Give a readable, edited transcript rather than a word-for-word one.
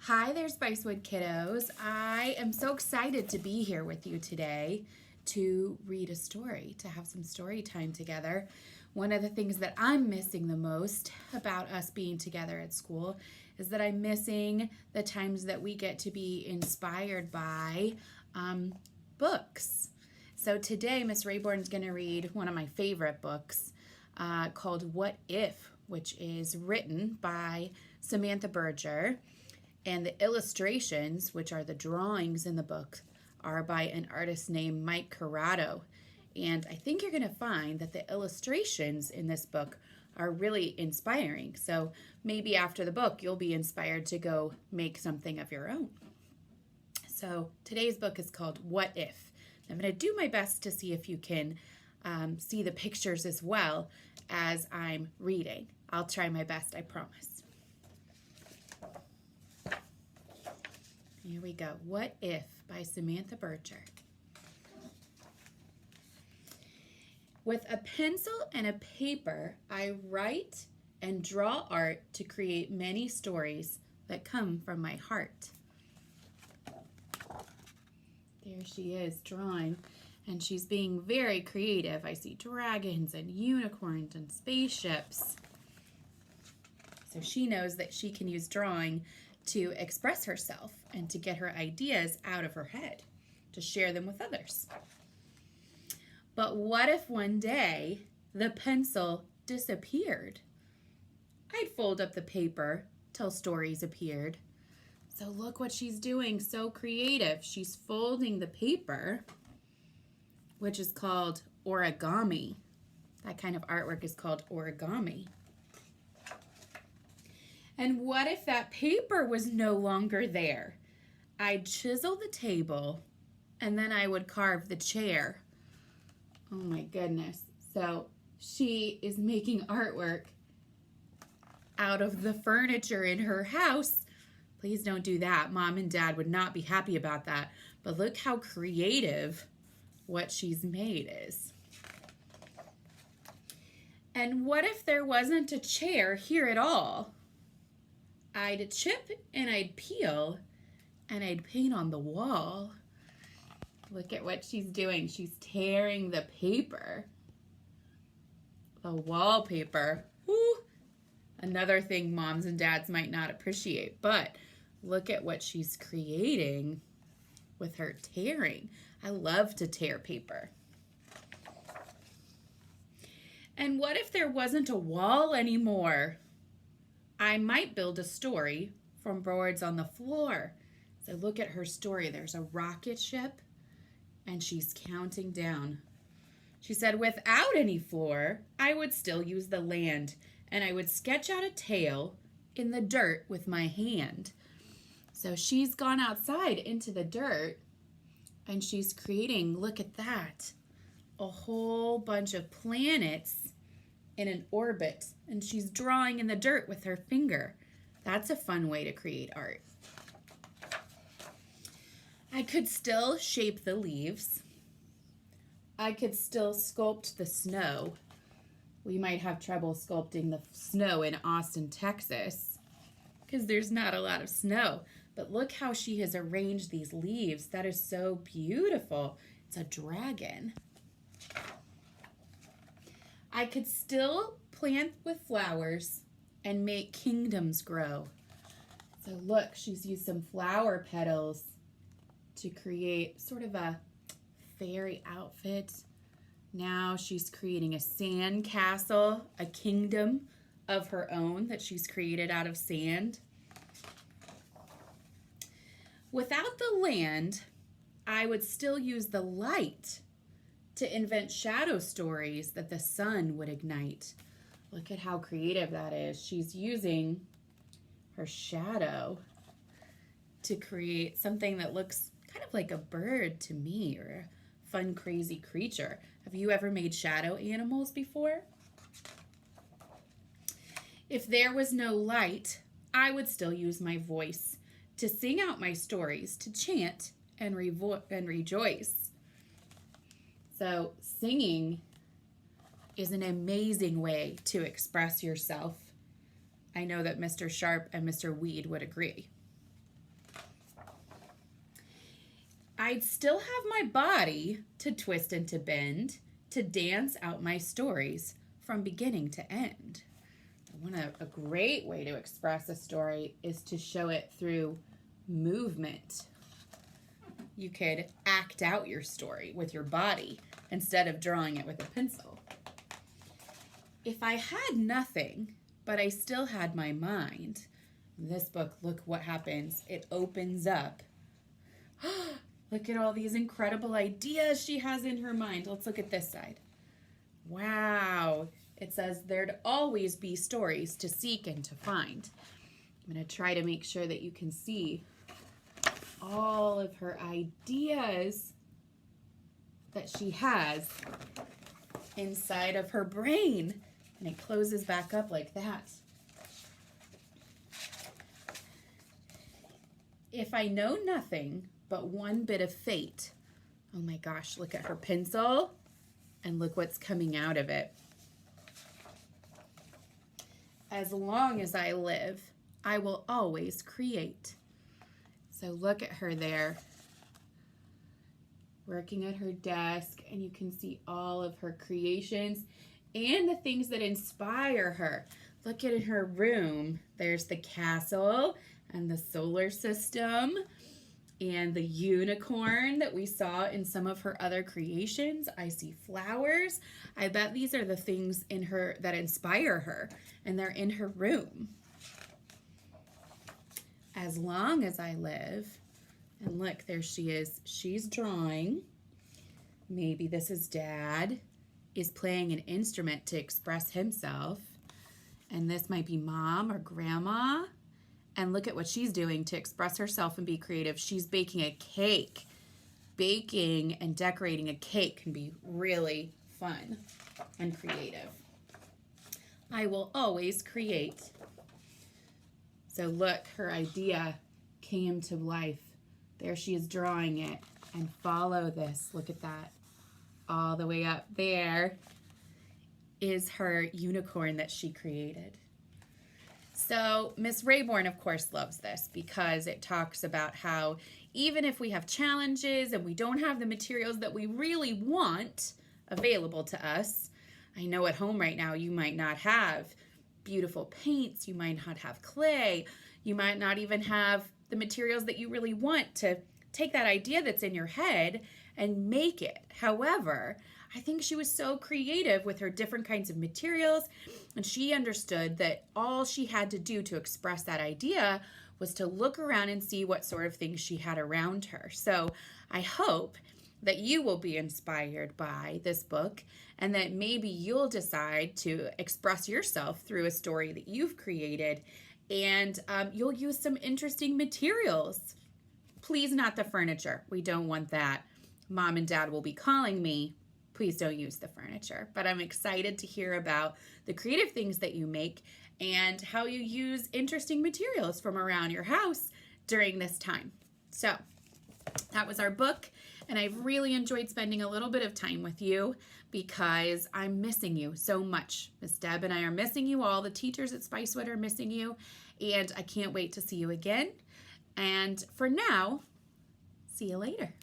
Hi there, Spicewood kiddos. I am so excited to be here with you today to read a story, to have some story time together. One of the things that I'm missing the most about us being together at school is that I'm missing the times that we get to be inspired by books. So today, Miss Rayborn is going to read one of my favorite books called What If, which is written by Samantha Berger. And the illustrations, which are the drawings in the book, are by an artist named Mike Corrado. And I think you're going to find that the illustrations in this book are really inspiring. So maybe after the book, you'll be inspired to go make something of your own. So today's book is called What If? I'm going to do my best to see if you can see the pictures as well as I'm reading. I'll try my best, I promise. Here we go. What If by Samantha Berger. With a pencil and a paper, I write and draw art to create many stories that come from my heart. There she is drawing, and she's being very creative. I see dragons and unicorns and spaceships. So she knows that she can use drawing to express herself and to get her ideas out of her head, to share them with others. But what if one day the pencil disappeared? I'd fold up the paper till stories appeared. So look what she's doing, so creative. She's folding the paper, which is called origami. That kind of artwork is called origami. And what if that paper was no longer there? I'd chisel the table, and then I would carve the chair. Oh my goodness. So she is making artwork out of the furniture in her house. Please don't do that. Mom and Dad would not be happy about that. But look how creative what she's made is. And what if there wasn't a chair here at all? I'd chip and I'd peel and I'd paint on the wall. Look at what she's doing. She's tearing the paper. The wallpaper. Woo! Another thing moms and dads might not appreciate, but look at what she's creating with her tearing. I love to tear paper. And what if there wasn't a wall anymore? I might build a story from boards on the floor. So look at her story. There's a rocket ship, and she's counting down. She said, without any floor, I would still use the land, and I would sketch out a tail in the dirt with my hand. So she's gone outside into the dirt, and she's creating, look at that, a whole bunch of planets in an orbit, and she's drawing in the dirt with her finger. That's a fun way to create art. I could still shape the leaves. I could still sculpt the snow. We might have trouble sculpting the snow in Austin, Texas, because there's not a lot of snow. But look how she has arranged these leaves. That is so beautiful. It's a dragon. I could still plant with flowers and make kingdoms grow. So look, she's used some flower petals to create sort of a fairy outfit. Now she's creating a sand castle, a kingdom of her own that she's created out of sand. Without the land, I would still use the light to invent shadow stories that the sun would ignite. Look at how creative that is. She's using her shadow to create something that looks kind of like a bird to me, or a fun, crazy creature. Have you ever made shadow animals before? If there was no light, I would still use my voice to sing out my stories, to chant and rejoice. So singing is an amazing way to express yourself. I know that Mr. Sharp and Mr. Weed would agree. I'd still have my body to twist and to bend, to dance out my stories from beginning to end. A great way to express a story is to show it through movement. You could act out your story with your body instead of drawing it with a pencil. If I had nothing, but I still had my mind, this book, look what happens. It opens up. Look at all these incredible ideas she has in her mind. Let's look at this side. Wow. It says there'd always be stories to seek and to find. I'm going to try to make sure that you can see all of her ideas that she has inside of her brain. And it closes back up like that. If I know nothing but one bit of fate, oh my gosh, look at her pencil and look what's coming out of it. As long as I live, I will always create. So look at her there, working at her desk, and you can see all of her creations and the things that inspire her. Look at her room. There's the castle and the solar system and the unicorn that we saw in some of her other creations. I see flowers. I bet these are the things in her that inspire her, and they're in her room. As long as I live, and look, there she is. She's drawing. Maybe this is Dad is playing an instrument to express himself. And this might be Mom or Grandma. And look at what she's doing to express herself and be creative. She's baking a cake. Baking and decorating a cake can be really fun and creative. I will always create. So look, her idea came to life. There she is drawing it. And follow this. Look at that. All the way up there is her unicorn that she created. So Miss Rayborn, of course, loves this because it talks about how even if we have challenges and we don't have the materials that we really want available to us, I know at home right now you might not have beautiful paints, you might not have clay, you might not even have the materials that you really want to take that idea that's in your head and make it. However, I think she was so creative with her different kinds of materials, and she understood that all she had to do to express that idea was to look around and see what sort of things she had around her. So I hope that you will be inspired by this book and that maybe you'll decide to express yourself through a story that you've created, and you'll use some interesting materials. Please not the furniture. We don't want that. Mom and Dad will be calling me. Please don't use the furniture. But I'm excited to hear about the creative things that you make and how you use interesting materials from around your house during this time. So that was our book, and I've really enjoyed spending a little bit of time with you because I'm missing you so much. Miss Deb and I are missing you. All the teachers at Spicewood are missing you, and I can't wait to see you again. And for now, see you later.